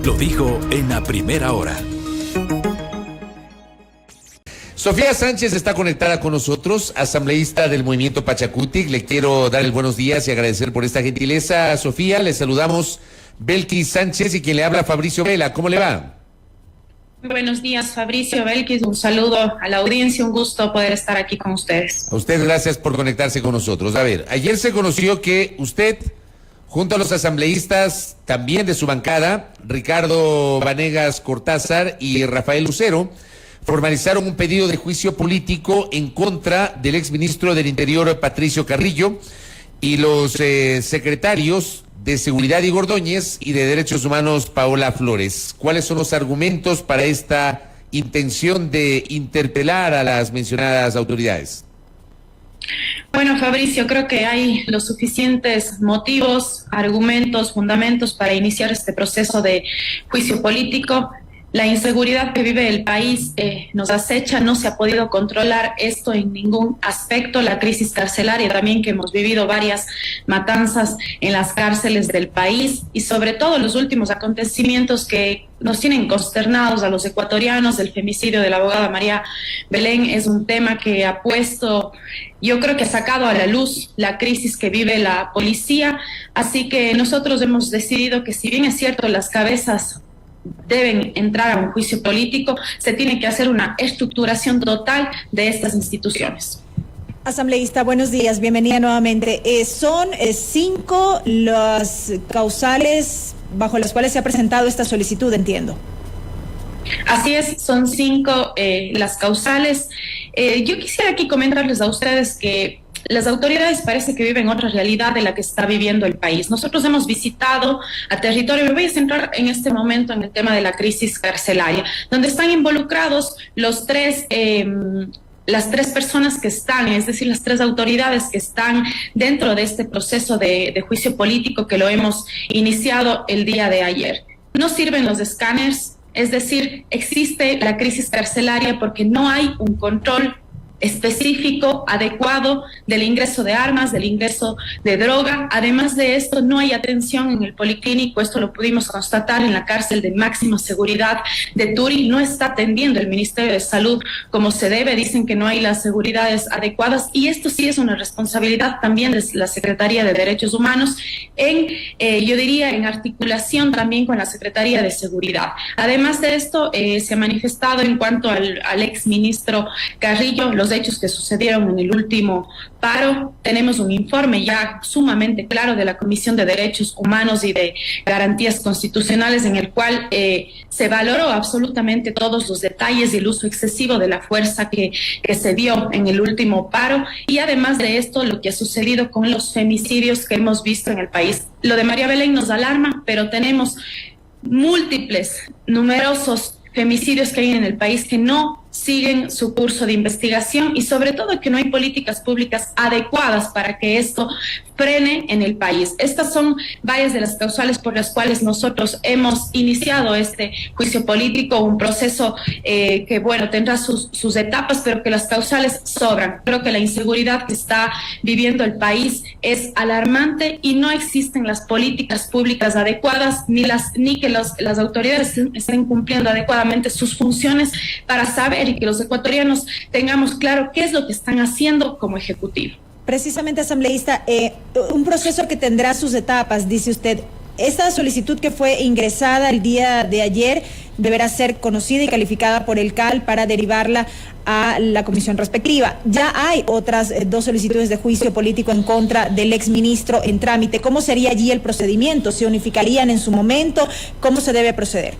Lo dijo en la primera hora. Sofía Sánchez está conectada con nosotros, asambleísta del movimiento Pachacutic. Le quiero dar el buenos días y agradecer por esta gentileza. Sofía, le saludamos Belkis Sánchez y quien le habla Fabricio Vela. ¿Cómo le va? Muy buenos días, Fabricio, Belkis. Un saludo a la audiencia, un gusto poder estar aquí con ustedes. A usted gracias por conectarse con nosotros. A ver, ayer se conoció que usted, junto a los asambleístas también de su bancada, Ricardo Vanegas Cortázar y Rafael Lucero, formalizaron un pedido de juicio político en contra del exministro del Interior, Patricio Carrillo, y los secretarios de Seguridad Igor Ordóñez y de Derechos Humanos Paola Flores. ¿Cuáles son los argumentos para esta intención de interpelar a las mencionadas autoridades? Bueno, Fabricio, creo que hay los suficientes motivos, argumentos, fundamentos para iniciar este proceso de juicio político. La inseguridad que vive el país nos acecha, no se ha podido controlar esto en ningún aspecto. La crisis carcelaria también, que hemos vivido varias matanzas en las cárceles del país, y sobre todo los últimos acontecimientos que nos tienen consternados a los ecuatorianos. El femicidio de la abogada María Belén es un tema que ha puesto, yo creo que ha sacado a la luz la crisis que vive la policía. Así que nosotros hemos decidido que, si bien es cierto, las cabezas deben entrar a un juicio político, se tiene que hacer una estructuración total de estas instituciones. Asambleísta, buenos días, bienvenida nuevamente. Son 5 las causales bajo las cuales se ha presentado esta solicitud, entiendo. Así es, son 5 las causales. Yo quisiera aquí comentarles a ustedes que las autoridades parece que viven otra realidad de la que está viviendo el país. Nosotros hemos visitado a territorio, me voy a centrar en este momento en el tema de la crisis carcelaria, donde están involucrados las tres personas que están, es decir, las 3 autoridades que están dentro de este proceso de juicio político que lo hemos iniciado el día de ayer. No sirven los escáneres, es decir, existe la crisis carcelaria porque no hay un control específico, adecuado del ingreso de armas, del ingreso de droga. Además de esto, no hay atención en el policlínico. Esto lo pudimos constatar en la cárcel de máxima seguridad de Turi. No está atendiendo el Ministerio de Salud como se debe. Dicen que no hay las seguridades adecuadas, y esto sí es una responsabilidad también de la Secretaría de Derechos Humanos, yo diría, en articulación también con la Secretaría de Seguridad. Además de esto, se ha manifestado en cuanto al exministro Carrillo, los hechos que sucedieron en el último paro. Tenemos un informe ya sumamente claro de la Comisión de Derechos Humanos y de Garantías Constitucionales, en el cual se valoró absolutamente todos los detalles y el uso excesivo de la fuerza que se dio en el último paro. Y además de esto, lo que ha sucedido con los femicidios que hemos visto en el país. Lo de María Belén nos alarma, pero tenemos numerosos femicidios que hay en el país que no siguen su curso de investigación, y sobre todo que no hay políticas públicas adecuadas para que esto frene en el país. Estas son varias de las causales por las cuales nosotros hemos iniciado este juicio político, un proceso que, bueno, tendrá sus etapas, pero que las causales sobran. Creo que la inseguridad que está viviendo el país es alarmante y no existen las políticas públicas adecuadas, ni que las autoridades estén cumpliendo adecuadamente sus funciones para saber y que los ecuatorianos tengamos claro qué es lo que están haciendo como ejecutivo. Precisamente, asambleísta, un proceso que tendrá sus etapas, dice usted. Esta solicitud que fue ingresada el día de ayer deberá ser conocida y calificada por el CAL para derivarla a la comisión respectiva. Ya hay otras 2 solicitudes de juicio político en contra del exministro en trámite. ¿Cómo sería allí el procedimiento? ¿Se unificarían en su momento? ¿Cómo se debe proceder?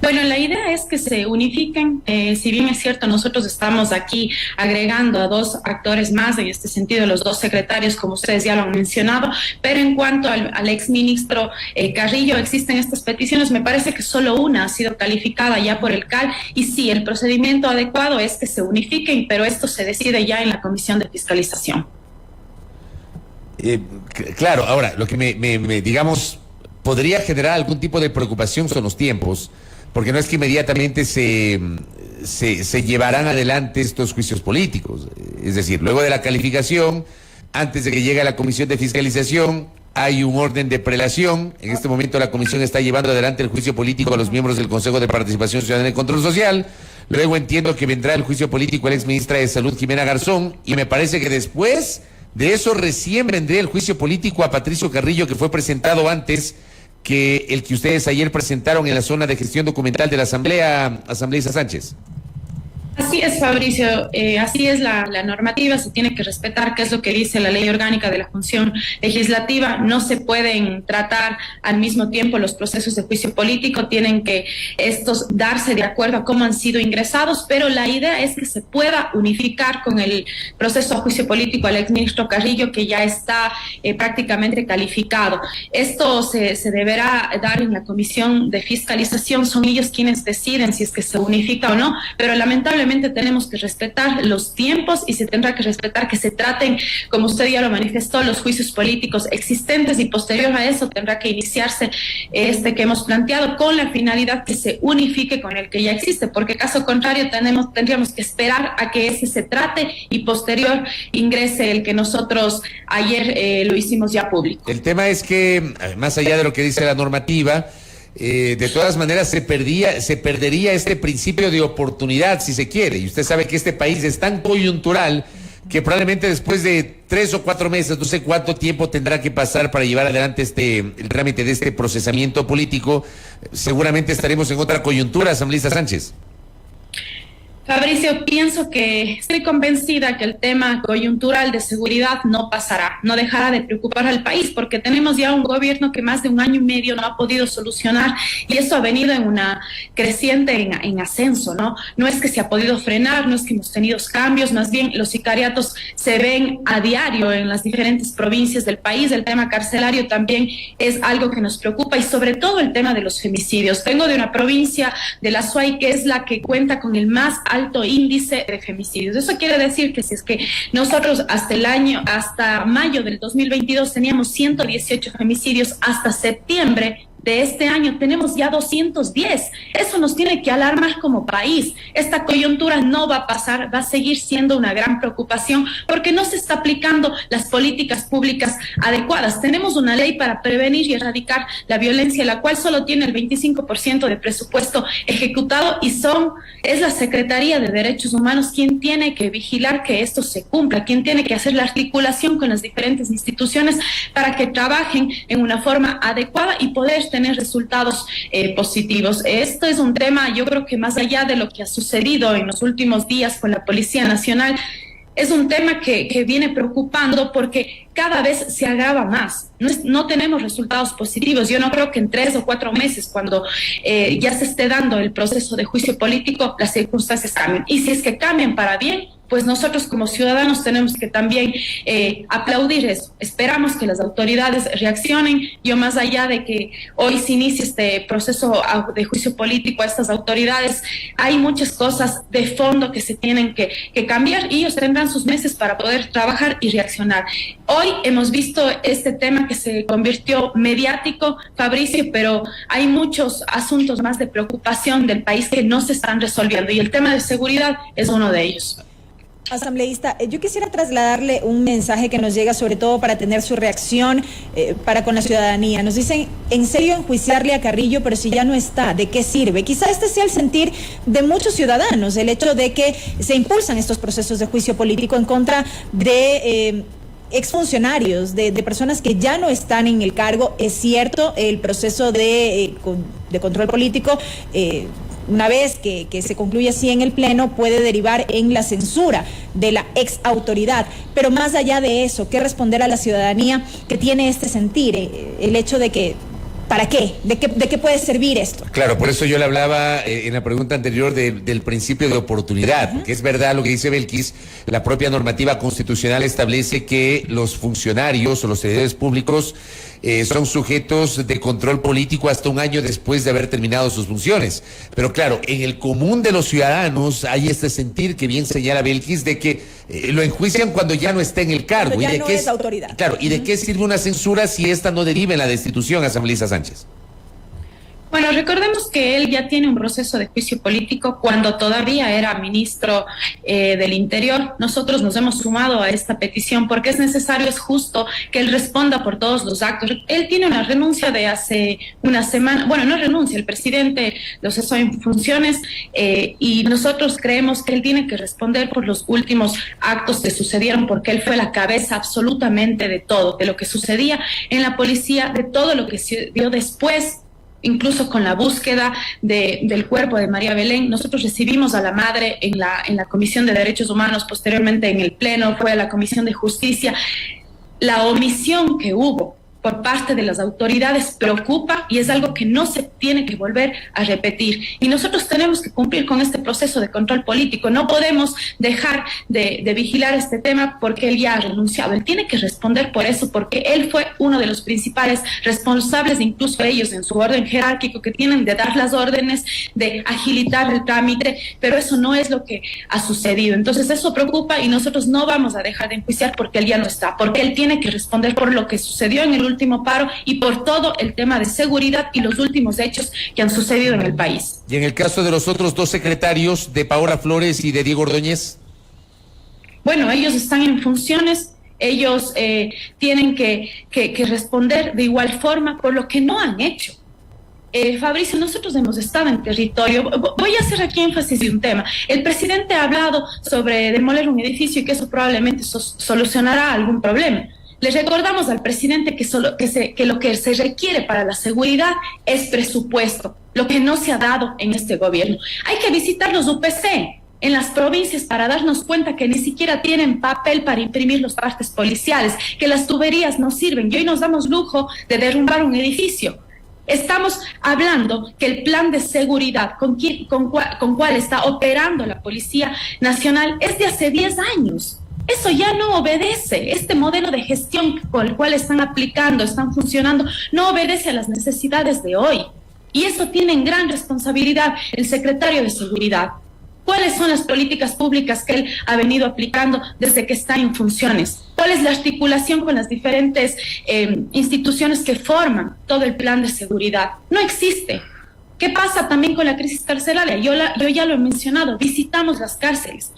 Bueno, la idea es que se unifiquen. Si bien es cierto, nosotros estamos aquí agregando a 2 actores más, en este sentido los 2 secretarios, como ustedes ya lo han mencionado, pero en cuanto al exministro Carrillo, existen estas peticiones. Me parece que solo una ha sido calificada ya por el CAL, y sí, el procedimiento adecuado es que se unifiquen, pero esto se decide ya en la comisión de fiscalización. Claro, ahora, lo que digamos, podría generar algún tipo de preocupación son los tiempos, porque no es que inmediatamente se llevarán adelante estos juicios políticos. Es decir, luego de la calificación, antes de que llegue a la comisión de fiscalización, hay un orden de prelación. En este momento la comisión está llevando adelante el juicio político a los miembros del Consejo de Participación Ciudadana y Control Social. Luego entiendo que vendrá el juicio político a la exministra de Salud, Jimena Garzón, y me parece que después de eso recién vendría el juicio político a Patricio Carrillo, que fue presentado antes que el que ustedes ayer presentaron en la zona de gestión documental de la asambleísta Sánchez. Así es, Fabricio, así es la normativa, se tiene que respetar, que es lo que dice la ley orgánica de la función legislativa. No se pueden tratar al mismo tiempo los procesos de juicio político, tienen que estos darse de acuerdo a cómo han sido ingresados, pero la idea es que se pueda unificar con el proceso de juicio político al exministro Carrillo, que ya está prácticamente calificado. Esto se deberá dar en la comisión de fiscalización, son ellos quienes deciden si es que se unifica o no, pero lamentablemente tenemos que respetar los tiempos y se tendrá que respetar que se traten, como usted ya lo manifestó, los juicios políticos existentes, y posterior a eso tendrá que iniciarse este que hemos planteado con la finalidad que se unifique con el que ya existe, porque caso contrario tendríamos que esperar a que ese se trate y posterior ingrese el que nosotros ayer lo hicimos ya público. El tema es que, más allá de lo que dice la normativa, de todas maneras se perdería este principio de oportunidad, si se quiere, y usted sabe que este país es tan coyuntural que probablemente después de 3 o 4 meses, no sé cuánto tiempo tendrá que pasar para llevar adelante el trámite de este procesamiento político, seguramente estaremos en otra coyuntura, asambleísta Sánchez. Fabricio, pienso que estoy convencida que el tema coyuntural de seguridad no pasará, no dejará de preocupar al país, porque tenemos ya un gobierno que más de 1 año y medio no ha podido solucionar, y eso ha venido en una creciente en ascenso, ¿no? No es que se ha podido frenar, no es que hemos tenido cambios, más bien los sicariatos se ven a diario en las diferentes provincias del país. El tema carcelario también es algo que nos preocupa, y sobre todo el tema de los femicidios. Vengo de una provincia de la Suay que es la que cuenta con el más alto índice de femicidios. Eso quiere decir que si es que nosotros hasta mayo del 2022 teníamos 118 femicidios, hasta septiembre de este año tenemos ya 210. Eso nos tiene que alarmar como país. Esta coyuntura no va a pasar, va a seguir siendo una gran preocupación porque no se está aplicando las políticas públicas adecuadas. Tenemos una ley para prevenir y erradicar la violencia, la cual solo tiene el 25% de presupuesto ejecutado, y es la Secretaría de Derechos Humanos quien tiene que vigilar que esto se cumpla, quien tiene que hacer la articulación con las diferentes instituciones para que trabajen en una forma adecuada y poder tener resultados positivos. Esto es un tema, yo creo que más allá de lo que ha sucedido en los últimos días con la Policía Nacional, es un tema que viene preocupando porque cada vez se agrava más. No tenemos resultados positivos. Yo no creo que en 3 o 4 meses, cuando ya se esté dando el proceso de juicio político, las circunstancias cambien. Y si es que cambian para bien, pues nosotros como ciudadanos tenemos que también aplaudir eso. Esperamos que las autoridades reaccionen. Yo, más allá de que hoy se inicie este proceso de juicio político a estas autoridades, hay muchas cosas de fondo que se tienen que cambiar, y ellos tendrán sus meses para poder trabajar y reaccionar. Hoy hemos visto este tema que se convirtió mediático, Fabricio, pero hay muchos asuntos más de preocupación del país que no se están resolviendo, y el tema de seguridad es uno de ellos. Asambleísta, yo quisiera trasladarle un mensaje que nos llega sobre todo para tener su reacción para con la ciudadanía. Nos dicen, en serio enjuiciarle a Carrillo, pero si ya no está, ¿de qué sirve? Quizá este sea el sentir de muchos ciudadanos, el hecho de que se impulsan estos procesos de juicio político en contra de exfuncionarios, de personas que ya no están en el cargo. Es cierto, el proceso de control político, una vez que se concluye así en el Pleno, puede derivar en la censura de la ex autoridad. Pero más allá de eso, ¿qué responder a la ciudadanía que tiene este sentir? El hecho de que, ¿para qué? ¿De qué puede servir esto? Claro, por eso yo le hablaba en la pregunta anterior del principio de oportunidad, que es verdad lo que dice Belkis. La propia normativa constitucional establece que los funcionarios o los servidores públicos son sujetos de control político hasta 1 año después de haber terminado sus funciones. Pero claro, en el común de los ciudadanos hay este sentir que bien señala Belkis de que lo enjuician cuando ya no está en el cargo. Cuando ya ¿Y de no qué es autoridad? Claro, ¿y de qué sirve una censura si esta no deriva en la destitución, asambleísta Sánchez? Bueno, recordemos que él ya tiene un proceso de juicio político cuando todavía era ministro del Interior. Nosotros nos hemos sumado a esta petición porque es necesario, es justo que él responda por todos los actos. Él tiene una renuncia de hace una semana, bueno, no renuncia, el presidente lo cesó en funciones y nosotros creemos que él tiene que responder por los últimos actos que sucedieron porque él fue la cabeza absolutamente de todo, de lo que sucedía en la policía, de todo lo que se dio después, incluso con la búsqueda del cuerpo de María Belén. Nosotros recibimos a la madre en la Comisión de Derechos Humanos, posteriormente en el Pleno, fue a la Comisión de Justicia. La omisión que hubo por parte de las autoridades preocupa y es algo que no se tiene que volver a repetir. Y nosotros tenemos que cumplir con este proceso de control político. No podemos dejar de vigilar este tema porque él ya ha renunciado. Él tiene que responder por eso, porque él fue uno de los principales responsables, incluso ellos en su orden jerárquico, que tienen de dar las órdenes, de agilitar el trámite, pero eso no es lo que ha sucedido. Entonces eso preocupa y nosotros no vamos a dejar de enjuiciar porque él ya no está, porque él tiene que responder por lo que sucedió en el último paro y por todo el tema de seguridad y los últimos hechos que han sucedido en el país. Y en el caso de los otros dos secretarios, de Paola Flores y de Diego Ordóñez. Bueno, ellos están en funciones, ellos tienen que responder de igual forma por lo que no han hecho. Fabricio, nosotros hemos estado en territorio. Voy a hacer aquí énfasis de un tema. El presidente ha hablado sobre demoler un edificio y que eso probablemente solucionará algún problema. Le recordamos al presidente que lo que se requiere para la seguridad es presupuesto, lo que no se ha dado en este gobierno. Hay que visitar los UPC en las provincias para darnos cuenta que ni siquiera tienen papel para imprimir los partes policiales, que las tuberías no sirven y hoy nos damos lujo de derrumbar un edificio. Estamos hablando que el plan de seguridad con cual está operando la Policía Nacional es de hace 10 años. Eso ya no obedece, este modelo de gestión con el cual están aplicando, están funcionando, no obedece a las necesidades de hoy. Y eso tiene en gran responsabilidad el secretario de Seguridad. ¿Cuáles son las políticas públicas que él ha venido aplicando desde que está en funciones? ¿Cuál es la articulación con las diferentes instituciones que forman todo el plan de seguridad? No existe. ¿Qué pasa también con la crisis carcelaria? Yo ya lo he mencionado, visitamos las cárceles.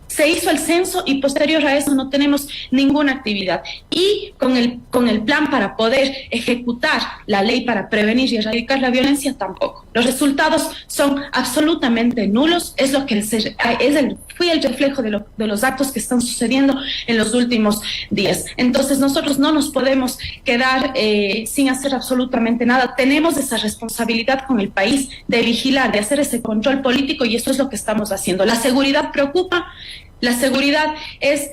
Se hizo el censo y posterior a eso no tenemos ninguna actividad. Y con el plan para poder ejecutar la ley para prevenir y erradicar la violencia tampoco. Los resultados son absolutamente nulos. Es lo que fue el reflejo de los actos que están sucediendo en los últimos días. Entonces nosotros no nos podemos quedar sin hacer absolutamente nada. Tenemos esa responsabilidad con el país de vigilar, de hacer ese control político y eso es lo que estamos haciendo. La seguridad preocupa. La seguridad es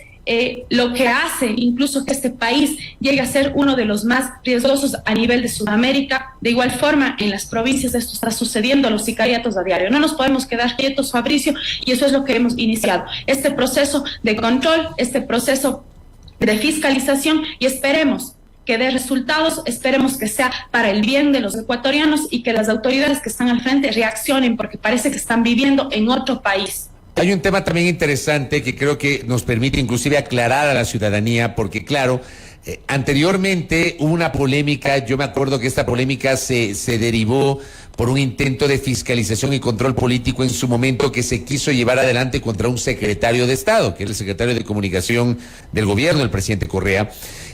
lo que hace incluso que este país llegue a ser uno de los más riesgosos a nivel de Sudamérica. De igual forma, en las provincias esto está sucediendo, los sicariatos a diario. No nos podemos quedar quietos, Fabricio, y eso es lo que hemos iniciado. Este proceso de control, este proceso de fiscalización y esperemos que dé resultados, esperemos que sea para el bien de los ecuatorianos y que las autoridades que están al frente reaccionen porque parece que están viviendo en otro país. Hay un tema también interesante que creo que nos permite inclusive aclarar a la ciudadanía, porque claro, anteriormente hubo una polémica, yo me acuerdo que esta polémica se derivó por un intento de fiscalización y control político en su momento que se quiso llevar adelante contra un secretario de Estado, que era el secretario de Comunicación del gobierno, el presidente Correa,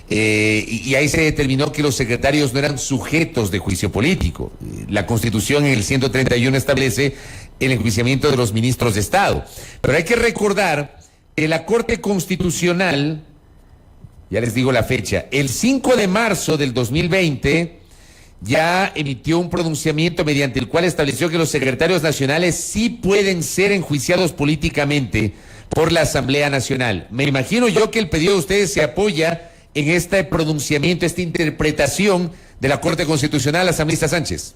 y ahí se determinó que los secretarios no eran sujetos de juicio político. La Constitución en el 131 establece el enjuiciamiento de los ministros de Estado. Pero hay que recordar que la Corte Constitucional, ya les digo la fecha, el 5 de marzo del 2020 ya emitió un pronunciamiento mediante el cual estableció que los secretarios nacionales sí pueden ser enjuiciados políticamente por la Asamblea Nacional. Me imagino yo que el pedido de ustedes se apoya en este pronunciamiento, esta interpretación de la Corte Constitucional, asambleísta Sánchez.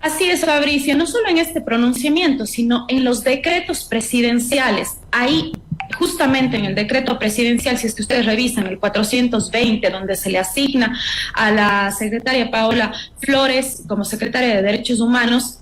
Así es, Fabricio, no solo en este pronunciamiento, sino en los decretos presidenciales. Ahí, justamente en el decreto presidencial, si es que ustedes revisan el 420, donde se le asigna a la secretaria Paola Flores como secretaria de Derechos Humanos,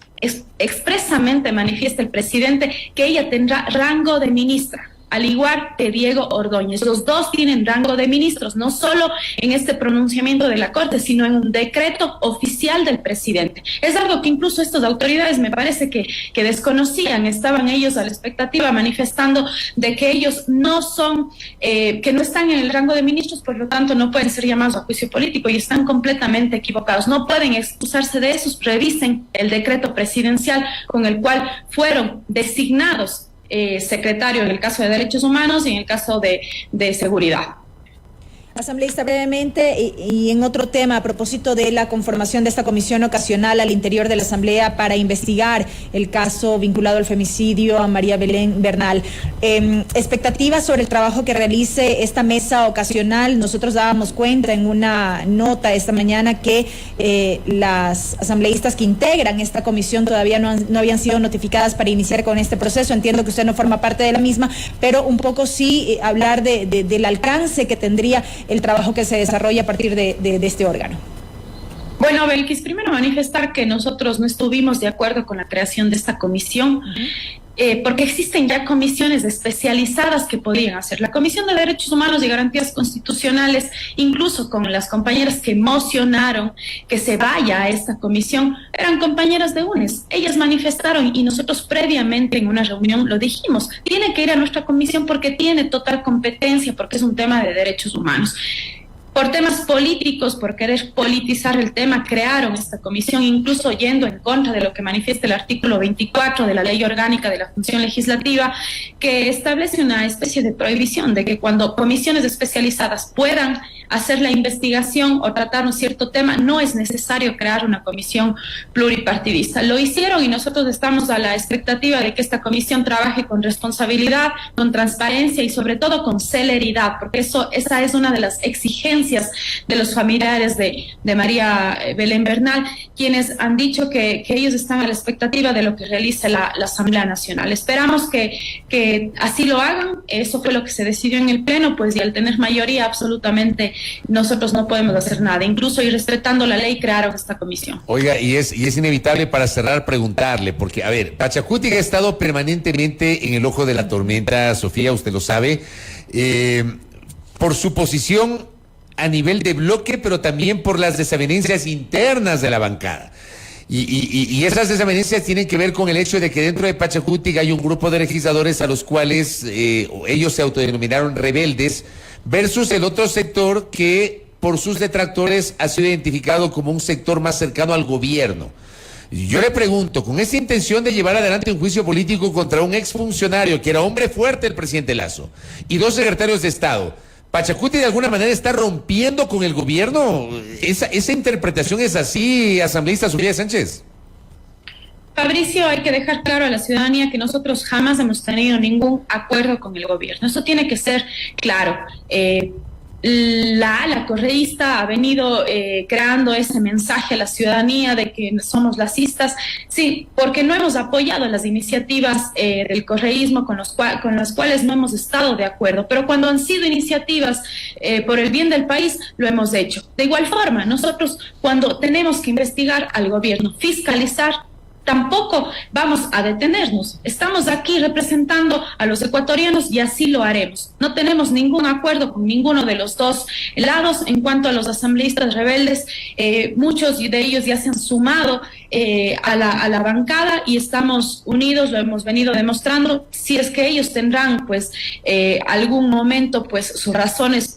expresamente manifiesta el presidente que ella tendrá rango de ministra. al igual que Diego Ordóñez. Los dos tienen rango de ministros, no solo en este pronunciamiento de la Corte, sino en un decreto oficial del presidente. Es algo que incluso estas autoridades me parece que desconocían, estaban ellos a la expectativa manifestando de que ellos no son, que no están en el rango de ministros, por lo tanto no pueden ser llamados a juicio político, y están completamente equivocados. No pueden excusarse de eso. Revisen el decreto presidencial con el cual fueron designados secretario en el caso de Derechos Humanos y en el caso de Seguridad. Asambleísta, brevemente, y en otro tema, a propósito de la conformación de esta comisión ocasional al interior de la Asamblea para investigar el caso vinculado al femicidio a María Belén Bernal. Expectativas sobre el trabajo que realice esta mesa ocasional. Nosotros dábamos cuenta en una nota esta mañana que las asambleístas que integran esta comisión todavía no habían sido notificadas para iniciar con este proceso. Entiendo que usted no forma parte de la misma, pero un poco sí hablar del alcance que tendría el trabajo que se desarrolla a partir de este órgano. Bueno, Belkis, primero manifestar que nosotros no estuvimos de acuerdo con la creación de esta comisión, porque existen ya comisiones especializadas que podrían hacer. La Comisión de Derechos Humanos y Garantías Constitucionales, incluso con las compañeras que mocionaron que se vaya a esta comisión, eran compañeras de UNES. Ellas manifestaron, y nosotros previamente en una reunión lo dijimos, tiene que ir a nuestra comisión porque tiene total competencia, porque es un tema de derechos humanos. Por temas políticos, por querer politizar el tema, crearon esta comisión, incluso yendo en contra de lo que manifiesta el artículo 24 de la Ley Orgánica de la Función Legislativa, que establece una especie de prohibición de que cuando comisiones especializadas puedan hacer la investigación o tratar un cierto tema, no es necesario crear una comisión pluripartidista. Lo hicieron y nosotros estamos a la expectativa de que esta comisión trabaje con responsabilidad, con transparencia y sobre todo con celeridad, porque esa es una de las exigencias de los familiares de María Belén Bernal, quienes han dicho que ellos están a la expectativa de lo que realice la Asamblea Nacional. Esperamos que así lo hagan. Eso fue lo que se decidió en el Pleno, pues, y al tener mayoría absolutamente nosotros no podemos hacer nada. Incluso, y respetando la ley, crearon esta comisión. Oiga, y es inevitable para cerrar preguntarle, porque, a ver, Pachacutic ha estado permanentemente en el ojo de la tormenta, Sofía, usted lo sabe, por su posición a nivel de bloque, pero también por las desavenencias internas de la bancada. Y esas desavenencias tienen que ver con el hecho de que dentro de Pachacutic hay un grupo de legisladores a los cuales ellos se autodenominaron rebeldes, versus el otro sector que por sus detractores ha sido identificado como un sector más cercano al gobierno. Yo le pregunto, con esa intención de llevar adelante un juicio político contra un exfuncionario que era hombre fuerte, el presidente Lasso, y 2 secretarios de Estado, ¿Pachacutic de alguna manera está rompiendo con el gobierno? ¿Esa interpretación es así, asambleísta Sofía Sánchez? Fabricio, hay que dejar claro a la ciudadanía que nosotros jamás hemos tenido ningún acuerdo con el gobierno. Eso tiene que ser claro. La ala correísta ha venido creando ese mensaje a la ciudadanía de que somos lacistas, sí, porque no hemos apoyado las iniciativas del correísmo con las cuales no hemos estado de acuerdo, pero cuando han sido iniciativas por el bien del país, lo hemos hecho. De igual forma, nosotros cuando tenemos que investigar al gobierno, fiscalizar, tampoco vamos a detenernos. Estamos aquí representando a los ecuatorianos y así lo haremos. No tenemos ningún acuerdo con ninguno de los dos lados. En cuanto a los asambleístas rebeldes, muchos de ellos ya se han sumado a la bancada y estamos unidos, lo hemos venido demostrando. Si es que ellos tendrán pues algún momento pues sus razones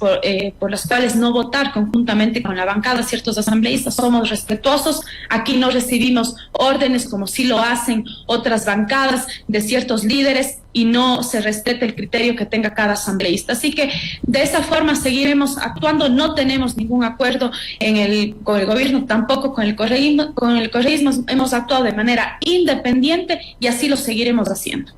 por las cuales no votar conjuntamente con la bancada, ciertos asambleístas somos respetuosos. Aquí no recibimos órdenes como sí lo hacen otras bancadas de ciertos líderes y no se respeta el criterio que tenga cada asambleísta. Así que de esa forma seguiremos actuando. No tenemos ningún acuerdo con el gobierno, tampoco con el correísmo. Con el correísmo hemos actuado de manera independiente y así lo seguiremos haciendo.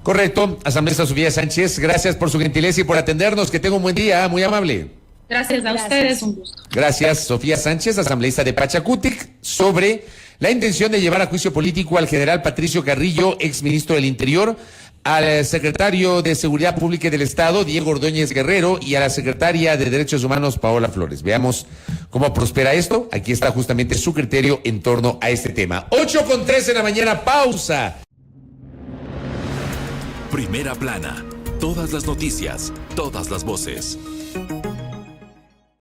Correcto. Asambleísta Sofía Sánchez, gracias por su gentileza y por atendernos. Que tenga un buen día, muy amable. Gracias a ustedes, un gusto. Gracias, Sofía Sánchez, asambleísta de Pachacutic, sobre la intención de llevar a juicio político al general Patricio Carrillo, exministro del Interior, al secretario de Seguridad Pública del Estado, Diego Ordóñez Guerrero, y a la secretaria de Derechos Humanos, Paola Flores. Veamos cómo prospera esto. Aquí está justamente su criterio en torno a este tema. 8:13 de la mañana, pausa. Primera plana, Todas las noticias, todas las voces.